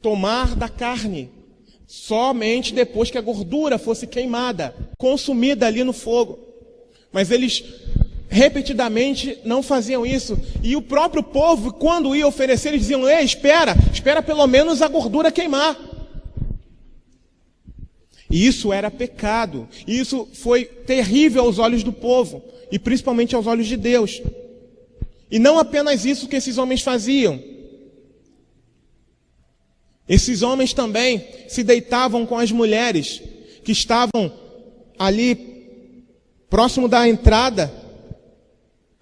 tomar da carne, somente depois que a gordura fosse queimada, consumida ali no fogo. Mas eles repetidamente não faziam isso. E o próprio povo, quando ia oferecer, eles diziam: ei, espera pelo menos a gordura queimar. E isso era pecado. E isso foi terrível aos olhos do povo, e principalmente aos olhos de Deus. E não apenas isso que esses homens faziam. Esses homens também se deitavam com as mulheres que estavam ali próximo da entrada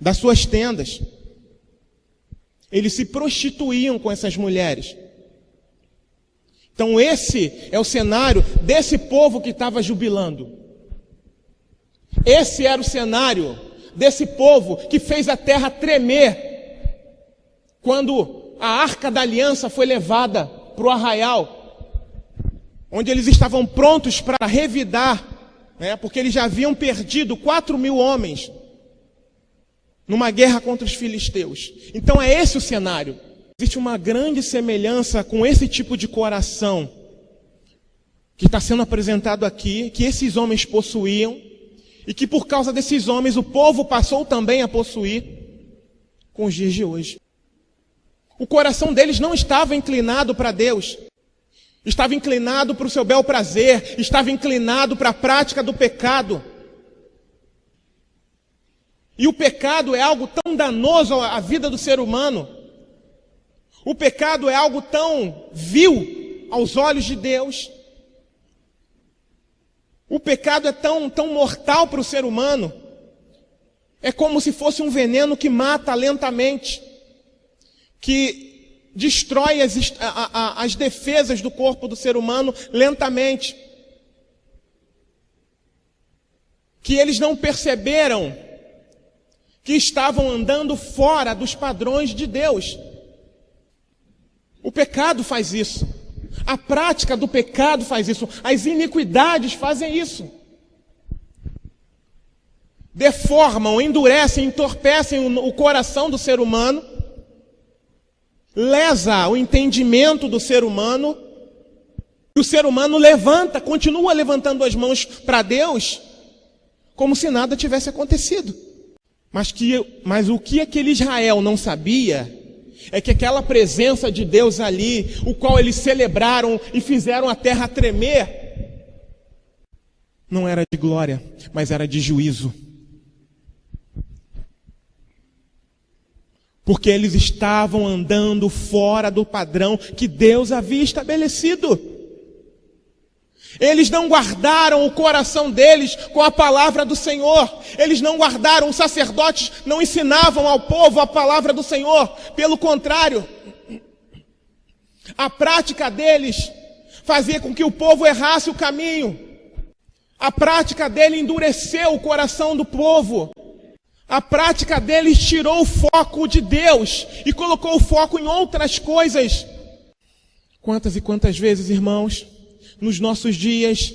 das suas tendas. Eles se prostituíam com essas mulheres. Então esse é o cenário desse povo que estava jubilando. Esse era o cenário desse povo que fez a terra tremer quando a Arca da Aliança foi levada para o arraial, onde eles estavam prontos para revidar, porque eles já haviam perdido 4.000 homens numa guerra contra os filisteus. Então é esse o cenário. Existe uma grande semelhança com esse tipo de coração que está sendo apresentado aqui, que esses homens possuíam, e que por causa desses homens o povo passou também a possuir com os dias de hoje. O coração deles não estava inclinado para Deus, estava inclinado para o seu bel prazer, estava inclinado para a prática do pecado. E o pecado é algo tão danoso à vida do ser humano. O pecado é algo tão vil aos olhos de Deus. O pecado é tão mortal para o ser humano. É como se fosse um veneno que mata lentamente, que destrói as defesas do corpo do ser humano lentamente. Que eles não perceberam que estavam andando fora dos padrões de Deus. O pecado faz isso. A prática do pecado faz isso. As iniquidades fazem isso. Deformam, endurecem, entorpecem o coração do ser humano, lesa o entendimento do ser humano, e o ser humano continua levantando as mãos para Deus, como se nada tivesse acontecido. Mas o que aquele Israel não sabia é que aquela presença de Deus ali, o qual eles celebraram e fizeram a terra tremer, não era de glória, mas era de juízo. Porque eles estavam andando fora do padrão que Deus havia estabelecido. Eles não guardaram o coração deles com a palavra do Senhor. Eles não guardaram, os sacerdotes não ensinavam ao povo a palavra do Senhor. Pelo contrário, a prática deles fazia com que o povo errasse o caminho. A prática dele endureceu o coração do povo. A prática deles tirou o foco de Deus e colocou o foco em outras coisas. Quantas e quantas vezes, irmãos, nos nossos dias,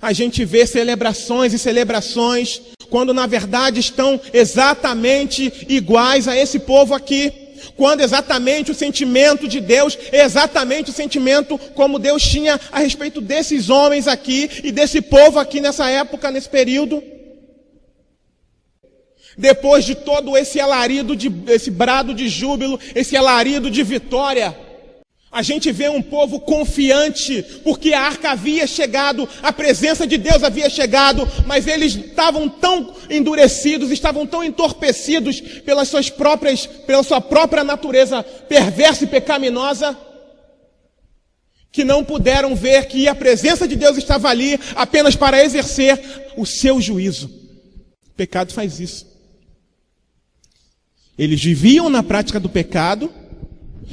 a gente vê celebrações e celebrações, quando na verdade estão exatamente iguais a esse povo aqui. Quando exatamente o sentimento de Deus é exatamente o sentimento como Deus tinha a respeito desses homens aqui e desse povo aqui nessa época, nesse período. Depois de todo esse alarido, esse brado de júbilo, esse alarido de vitória, a gente vê um povo confiante, porque a arca havia chegado, a presença de Deus havia chegado, mas eles estavam tão endurecidos, estavam tão entorpecidos pela sua própria natureza perversa e pecaminosa, que não puderam ver que a presença de Deus estava ali apenas para exercer o seu juízo. O pecado faz isso. Eles viviam na prática do pecado,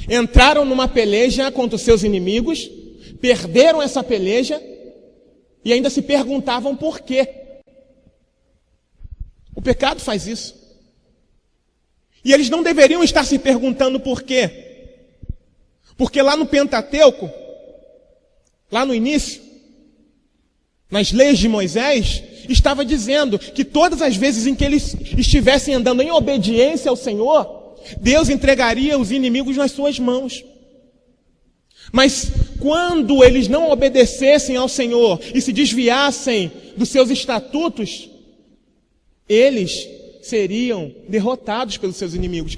entraram numa peleja contra os seus inimigos, perderam essa peleja e ainda se perguntavam por quê. O pecado faz isso. E eles não deveriam estar se perguntando por quê. Porque lá no Pentateuco, lá no início, nas leis de Moisés, estava dizendo que todas as vezes em que eles estivessem andando em obediência ao Senhor, Deus entregaria os inimigos nas suas mãos. Mas quando eles não obedecessem ao Senhor e se desviassem dos seus estatutos, eles seriam derrotados pelos seus inimigos.